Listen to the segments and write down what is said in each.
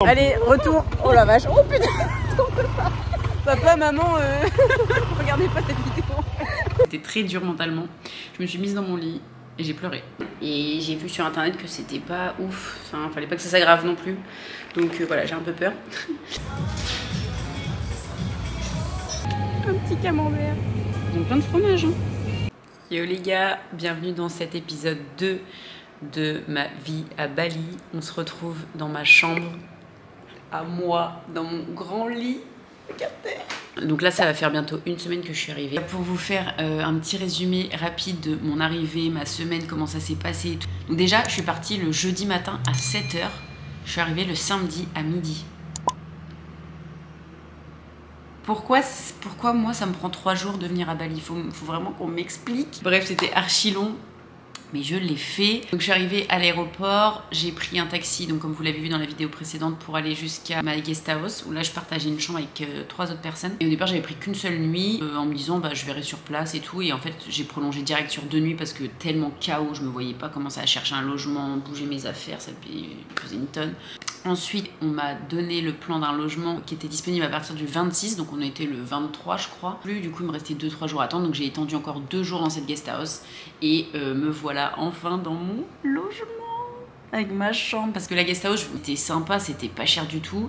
Allez, retour. Oh la vache. Oh putain. Papa, maman, regardez pas cette vidéo. C'était très dur mentalement. Je me suis mise dans mon lit et j'ai pleuré. Et j'ai vu sur internet que c'était pas ouf. Enfin, fallait pas que ça s'aggrave non plus. Donc voilà, j'ai un peu peur. Un petit camembert. Ils ont plein de fromage. Hein. Yo les gars, bienvenue dans cet épisode 2 de ma vie à Bali. On se retrouve dans ma chambre, à moi, dans mon grand lit. Regardez. Donc là, ça va faire bientôt une semaine que je suis arrivée. Pour vous faire un petit résumé rapide de mon arrivée, ma semaine, comment ça s'est passé et tout. Donc déjà, je suis partie le jeudi matin à 7 h. Je suis arrivée le samedi à midi. Pourquoi moi ça me prend 3 jours de venir à Bali? Faut vraiment qu'on m'explique. Bref, c'était archi long, mais je l'ai fait. Donc je suis arrivée à l'aéroport, j'ai pris un taxi, donc comme vous l'avez vu dans la vidéo précédente, pour aller jusqu'à ma guest house, où là je partageais une chambre avec 3 autres personnes. Et au départ j'avais pris qu'une seule nuit, en me disant bah je verrai sur place et tout. Et en fait j'ai prolongé direct sur 2 nuits parce que tellement chaos, je me voyais pas commencer à chercher un logement, bouger mes affaires, ça faisait une tonne. Ensuite, on m'a donné le plan d'un logement qui était disponible à partir du 26, donc on était le 23 je crois. Du coup il me restait 2-3 jours à attendre, donc j'ai étendu encore 2 jours dans cette guest house. Et me voilà enfin dans mon logement, avec ma chambre. Parce que la guest house était sympa, c'était pas cher du tout.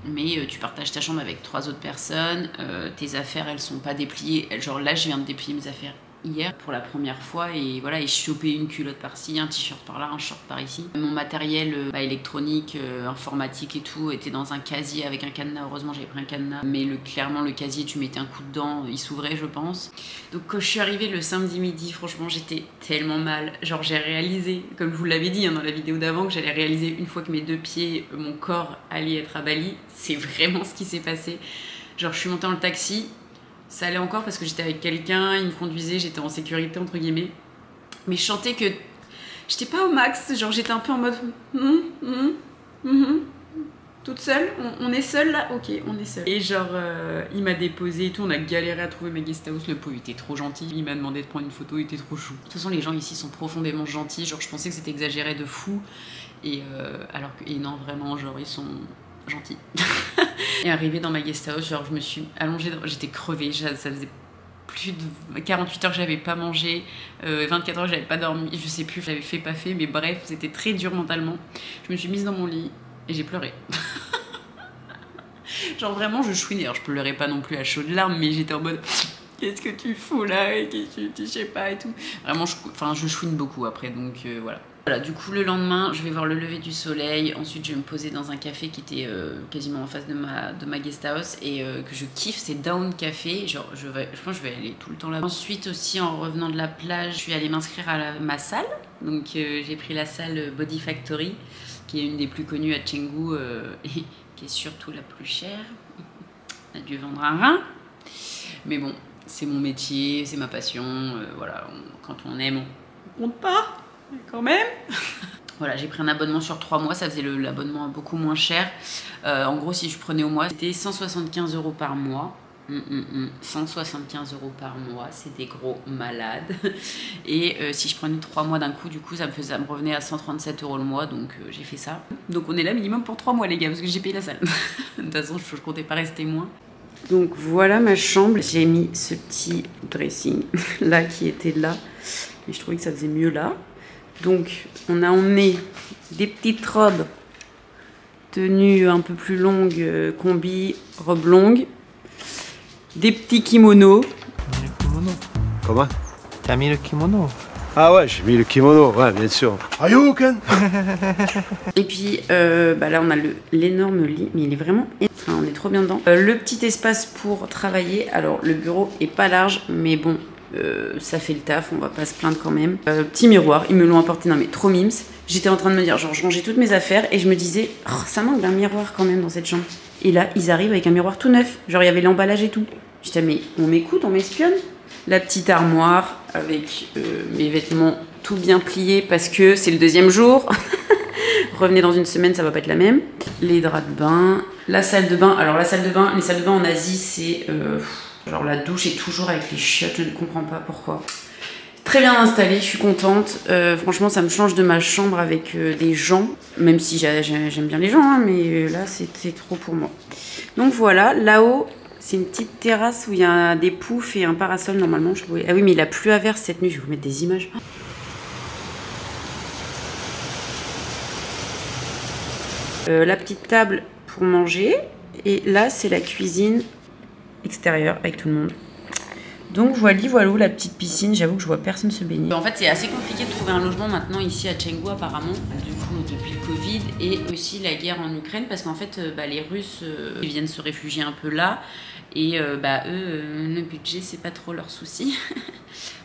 Mais tu partages ta chambre avec 3 autres personnes, tes affaires elles sont pas dépliées. Genre là je viens de déplier mes affaires hier pour la première fois et voilà, et je chopais une culotte par-ci, un t-shirt par-là, un short par-ici. Mon matériel électronique, informatique et tout était dans un casier avec un cadenas. Heureusement j'avais pris un cadenas, mais clairement le casier, tu mettais un coup dedans, il s'ouvrait je pense. Donc quand je suis arrivée le samedi midi, franchement j'étais tellement mal. Genre j'ai réalisé, comme je vous l'avais dit hein, dans la vidéo d'avant, que j'allais réaliser une fois que mes 2 pieds, mon corps allait être à Bali. C'est vraiment ce qui s'est passé. Genre je suis montée dans le taxi. Ça allait encore parce que j'étais avec quelqu'un, il me conduisait, j'étais en sécurité entre guillemets. Mais je sentais que j'étais pas au max, genre j'étais un peu en mode toute seule, on est seul là, ok on est seul. Et genre il m'a déposé et tout, on a galéré à trouver ma guest house, le pauvre était trop gentil, il m'a demandé de prendre une photo, il était trop chou. De toute façon les gens ici sont profondément gentils, genre je pensais que c'était exagéré de fou. Et non vraiment genre ils sont gentils. Et arrivée dans ma guest house, genre je me suis allongée, j'étais crevée, ça faisait plus de 48 heures que j'avais pas mangé, 24 heures que j'avais pas dormi, je sais plus, j'avais fait pas fait, mais bref, c'était très dur mentalement. Je me suis mise dans mon lit et j'ai pleuré. Genre vraiment je chouinais, alors je pleurais pas non plus à chaudes larmes, mais j'étais en mode qu'est-ce que tu fous là, et je sais pas et tout. Vraiment, je chouine beaucoup après, donc voilà. Voilà, du coup le lendemain, je vais voir le lever du soleil. Ensuite, je vais me poser dans un café qui était quasiment en face de ma guest house et que je kiffe, c'est Down Café. Genre, je pense que je vais aller tout le temps là. Ensuite aussi, en revenant de la plage, je suis allée m'inscrire à ma salle. Donc j'ai pris la salle Body Factory, qui est une des plus connues à Canggu et qui est surtout la plus chère. On a dû vendre un rein, mais bon, c'est mon métier, c'est ma passion. Voilà, quand on aime, on compte pas. Quand même. Voilà, j'ai pris un abonnement sur 3 mois, ça faisait l'abonnement beaucoup moins cher. En gros, si je prenais au mois, c'était 175 € par mois. 175 € par mois, c'est des gros malades. Et si je prenais 3 mois d'un coup, du coup, ça me revenait à 137 € le mois, donc j'ai fait ça. Donc on est là minimum pour 3 mois, les gars, parce que j'ai payé la salle. De toute façon, je comptais pas rester moins. Donc voilà ma chambre, j'ai mis ce petit dressing là qui était là, et je trouvais que ça faisait mieux là. Donc on a emmené des petites robes, tenues un peu plus longues, combi, robe longue, des petits kimonos. Comment? T'as mis le kimono? Ah ouais, j'ai mis le kimono, ouais, bien sûr. Ayouken. Et puis là on a l'énorme lit, mais il est vraiment... Enfin, on est trop bien dedans. Le petit espace pour travailler, alors le bureau est pas large, mais bon... ça fait le taf, on va pas se plaindre quand même. Petit miroir, ils me l'ont apporté, non mais trop mimes. J'étais en train de me dire, genre je rangeais toutes mes affaires et je me disais, oh, ça manque d'un miroir quand même dans cette chambre. Et là, ils arrivent avec un miroir tout neuf, genre il y avait l'emballage et tout. J'étais mais on m'écoute, on m'espionne. La petite armoire avec mes vêtements tout bien pliés parce que c'est le 2e jour. Revenez dans une semaine, ça va pas être la même. Les draps de bain, la salle de bain. Alors la salle de bain, les salles de bain en Asie, c'est... genre la douche est toujours avec les chiottes, je ne comprends pas pourquoi. très bien installée, je suis contente. Franchement, ça me change de ma chambre avec des gens, même si j'aime bien les gens, hein, mais là, c'était trop pour moi. Donc voilà, là-haut, c'est une petite terrasse où il y a des poufs et un parasol normalement. Ah oui, mais il a plu à verse cette nuit, je vais vous mettre des images. La petite table pour manger. Et là, c'est la cuisine extérieure avec tout le monde. Donc voilà la petite piscine. J'avoue que je vois personne se baigner. En fait, c'est assez compliqué de trouver un logement maintenant ici à Chengdu apparemment. Du coup, depuis le Covid et aussi la guerre en Ukraine. Parce qu'en fait, les Russes ils viennent se réfugier un peu là. Et eux, le budget, c'est pas trop leur souci.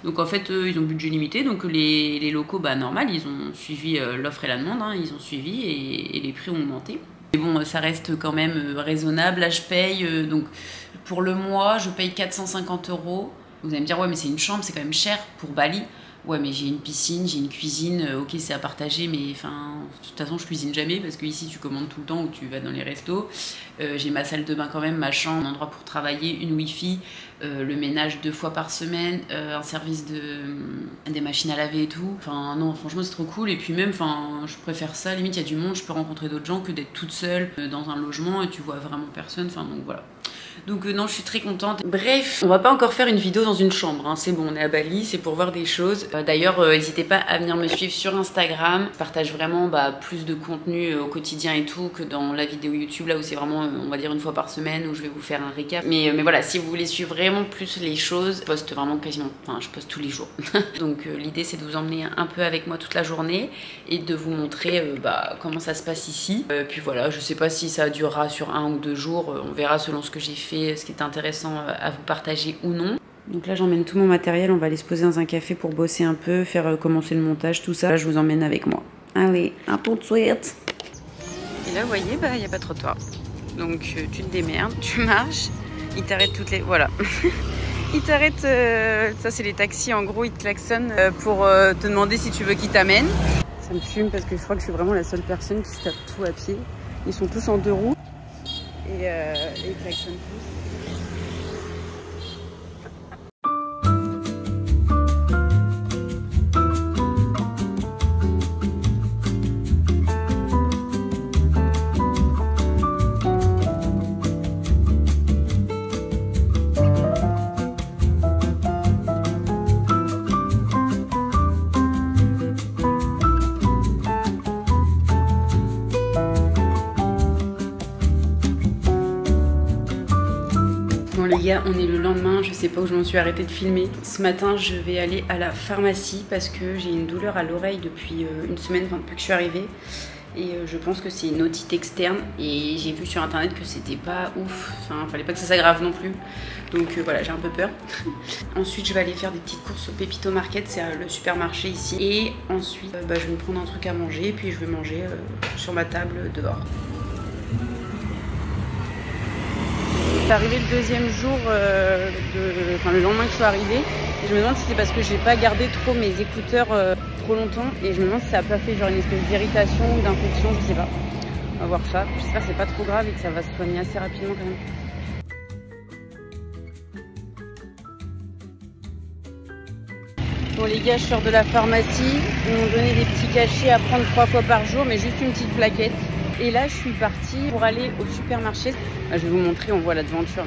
Donc en fait, ils ont budget limité. Donc les locaux, normal, ils ont suivi l'offre et la demande. Hein, ils ont suivi et les prix ont augmenté. Mais bon, ça reste quand même raisonnable. Là, je paye, donc pour le mois, je paye 450 €. Vous allez me dire, ouais, mais c'est une chambre, c'est quand même cher pour Bali. Ouais, mais j'ai une piscine, j'ai une cuisine, ok, c'est à partager, mais enfin, de toute façon, je cuisine jamais parce que ici, tu commandes tout le temps ou tu vas dans les restos. J'ai ma salle de bain quand même, ma chambre, un endroit pour travailler, une wifi, le ménage 2 fois par semaine, un service des machines à laver et tout. Enfin, non, franchement, c'est trop cool. Et puis même, enfin, je préfère ça. Limite, il y a du monde, je peux rencontrer d'autres gens que d'être toute seule dans un logement et tu vois vraiment personne. Enfin, donc voilà. Donc non, je suis très contente. Bref, on va pas encore faire une vidéo dans une chambre, hein. C'est bon, on est à Bali, c'est pour voir des choses. D'ailleurs, n'hésitez pas à venir me suivre sur Instagram. Je partage vraiment plus de contenu au quotidien et tout que dans la vidéo YouTube, là où c'est vraiment, on va dire, une fois par semaine où je vais vous faire un récap. Mais voilà, si vous voulez suivre vraiment plus les choses, je poste vraiment quasiment, enfin je poste tous les jours. Donc l'idée c'est de vous emmener un peu avec moi toute la journée et de vous montrer comment ça se passe ici. Puis voilà, je sais pas si ça durera sur 1 ou 2 jours, on verra selon ce que j'ai fait, ce qui est intéressant à vous partager ou non. Donc là j'emmène tout mon matériel, on va aller se poser dans un café pour bosser un peu, faire commencer le montage, tout ça. Là je vous emmène avec moi. Allez, à tout de suite. Et là vous voyez, il n'y a pas de trottoir. Donc tu te démerdes, tu marches, ils t'arrêtent toutes les... Voilà. Ils t'arrêtent, ça c'est les taxis, en gros ils te klaxonnent pour te demander si tu veux qu'ils t'amènent. Ça me fume parce que je crois que je suis vraiment la seule personne qui se tape tout à pied. Ils sont tous en 2 roues et ils klaxonnent tous. Les gars, on est le lendemain, je sais pas où je m'en suis arrêtée de filmer. Ce matin, je vais aller à la pharmacie parce que j'ai une douleur à l'oreille depuis une semaine, enfin depuis que je suis arrivée. Et je pense que c'est une otite externe et j'ai vu sur internet que c'était pas ouf, enfin fallait pas que ça s'aggrave non plus. Donc voilà, j'ai un peu peur. Ensuite, je vais aller faire des petites courses au Pepito Market, c'est le supermarché ici. Et ensuite, je vais me prendre un truc à manger et puis je vais manger sur ma table dehors. C'est arrivé le 2e jour, le lendemain que je suis arrivée. Et je me demande si c'est parce que j'ai pas gardé trop mes écouteurs trop longtemps. Et je me demande si ça a pas fait genre une espèce d'irritation ou d'infection, je sais pas. On va voir ça. J'espère que c'est pas trop grave et que ça va se soigner assez rapidement quand même. Bon les gars, je sors de la pharmacie. Ils m'ont donné des petits cachets à prendre 3 fois par jour, mais juste une petite plaquette. Et là, je suis partie pour aller au supermarché. Je vais vous montrer, on voit la devanture.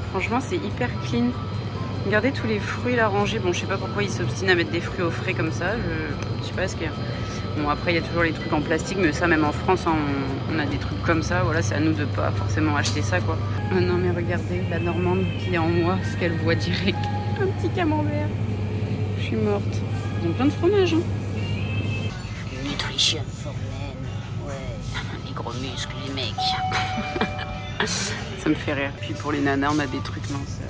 Franchement, c'est hyper clean. Regardez tous les fruits là rangés. Bon, je sais pas pourquoi ils s'obstinent à mettre des fruits au frais comme ça. Je sais pas ce qu'il y a. Bon, après, il y a toujours les trucs en plastique, mais ça, même en France, hein, on a des trucs comme ça. Voilà, c'est à nous de pas forcément acheter ça, quoi. Oh non, mais regardez, la Normande qui est en moi, ce qu'elle voit direct. Un petit camembert. Je suis morte. Ils ont plein de fromage, hein. Nutrition for men, ouais. Les gros muscles, les mecs. Ça me fait rire. Puis pour les nanas, on a des trucs minces.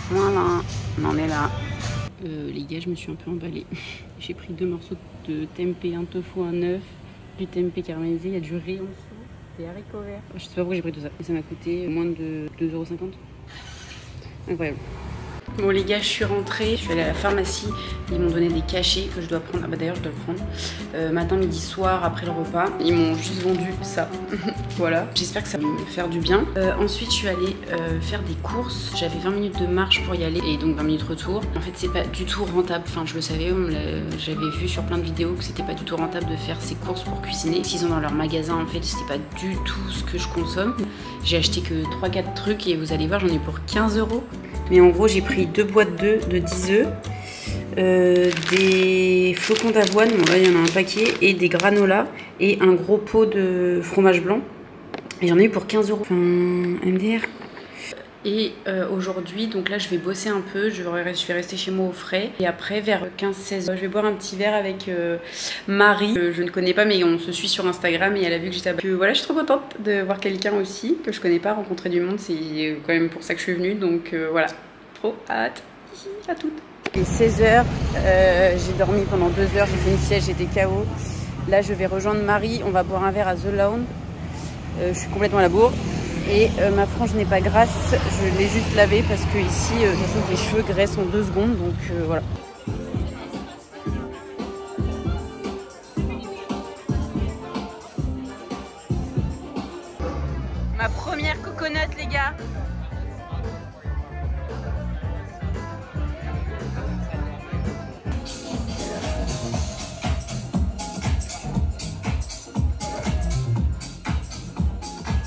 Voilà, on en est là. Les gars, je me suis un peu emballée. J'ai pris 2 morceaux de tempeh, un tofu, un œuf, du tempeh caramélisé, il y a du riz en dessous, des haricots verts. Je sais pas pourquoi j'ai pris tout ça. Et ça m'a coûté moins de 2,50 €. Incroyable. Bon les gars, je suis rentrée, je suis allée à la pharmacie, ils m'ont donné des cachets que je dois prendre, ah bah d'ailleurs je dois le prendre, matin, midi, soir, après le repas. Ils m'ont juste vendu ça, voilà. J'espère que ça va me faire du bien. Ensuite je suis allée faire des courses, j'avais 20 minutes de marche pour y aller et donc 20 minutes retour. En fait c'est pas du tout rentable, enfin je le savais, j'avais vu sur plein de vidéos que c'était pas du tout rentable de faire ces courses pour cuisiner. S'ils ont dans leur magasin en fait c'était pas du tout ce que je consomme. J'ai acheté que 3-4 trucs et vous allez voir j'en ai pour 15 €. Mais en gros j'ai pris 2 boîtes d'œufs de 10 œufs, des flocons d'avoine, bon là il y en a un paquet, et des granolas et un gros pot de fromage blanc. Et j'en ai eu pour 15 €. Enfin, MDR. Et aujourd'hui, donc là je vais bosser un peu, je vais rester chez moi au frais. Et après vers 15-16 h, je vais boire un petit verre avec Marie. Je ne connais pas mais on se suit sur Instagram et elle a vu que j'étais à Bali. Voilà, je suis trop contente de voir quelqu'un aussi que je connais pas, rencontrer du monde, c'est quand même pour ça que je suis venue. Donc voilà, trop hâte. À toutes. Il est 16 h, j'ai dormi pendant 2 heures, j'ai fait une sieste, j'étais KO. Là je vais rejoindre Marie, on va boire un verre à The Lounge. Je suis complètement à la bourre. Et ma frange n'est pas grasse, je l'ai juste lavée parce que ici, de toute façon, les cheveux graissent en 2 secondes, donc voilà. Ma première coconut, les gars.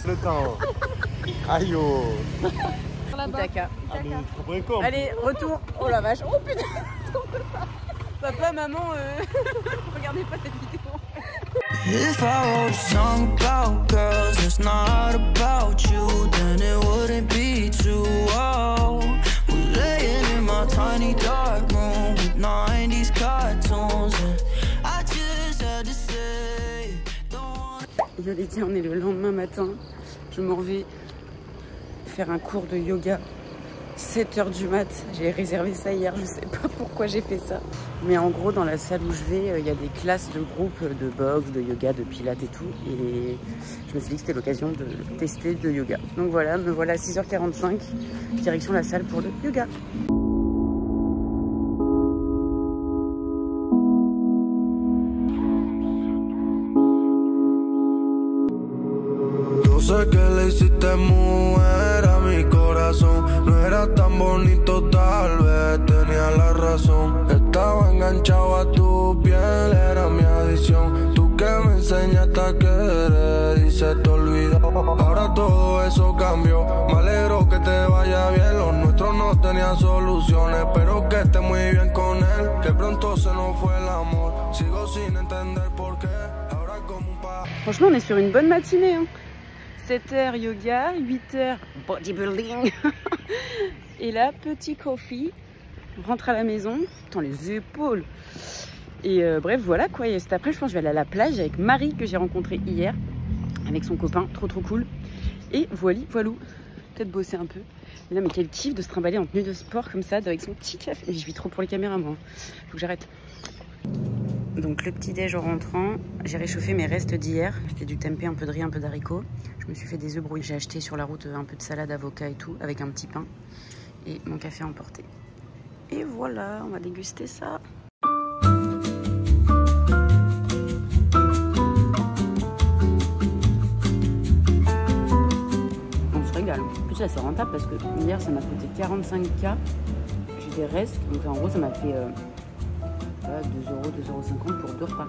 Le temps. Aïe oh. Itaka. Itaka. Allez, retour. Oh la vache. Oh putain. Papa, maman, regardez pas cette vidéo. If I wrote a song about girls, it's not about you, then it wouldn't be too old. We're laying in my tiny dark room with 90s cartoons, and I just had to say, je l'ai dit, on est le lendemain matin. Je m'en vais faire un cours de yoga, 7 h du mat. J'ai réservé ça hier, je sais pas pourquoi j'ai fait ça. Mais en gros, dans la salle où je vais, il y a des classes de groupe de boxe, de yoga, de pilates et tout. Et je me suis dit que c'était l'occasion de tester le yoga. Donc voilà, me voilà à 6 h 45, direction la salle pour le yoga. Sé que le hiciste mujer a mi corazón. No era tan bonito, tal vez tenía la razón. Estaba enganchado a tu piel, era mi adicción. Tú que me enseñaste a querer y se te olvidó. Ahora todo eso cambió. Me alegro que te vaya bien. Los nuestros no tenían soluciones. Espero que estés muy bien con él. Que pronto se nos fue el amor. Sigo sin entender por qué. Ahora como un pa. Franchement, on est sur une bonne matinée, hein. 7 h yoga, 8 h bodybuilding. Et là, petit coffee. On rentre à la maison. Putain, les épaules. Et bref, voilà quoi. Et cet après, je pense que je vais aller à la plage avec Marie que j'ai rencontrée hier. Avec son copain. Trop cool. Et voilou. Peut-être bosser un peu. Mais non, mais quel kiff de se trimballer en tenue de sport comme ça, avec son petit café. Mais je vis trop pour les caméras, moi. Faut que j'arrête. Donc le petit déj en rentrant, j'ai réchauffé mes restes d'hier. C'était du tempeh, un peu de riz, un peu d'haricots. Je me suis fait des œufs brouillés. J'ai acheté sur la route un peu de salade, avocat et tout, avec un petit pain. Et mon café emporté. Et voilà, on va déguster ça. On se régale. En plus là c'est rentable parce que hier ça m'a coûté 45 $. J'ai des restes, donc en gros ça m'a fait 2 €, 2,50 € pour 2 repas.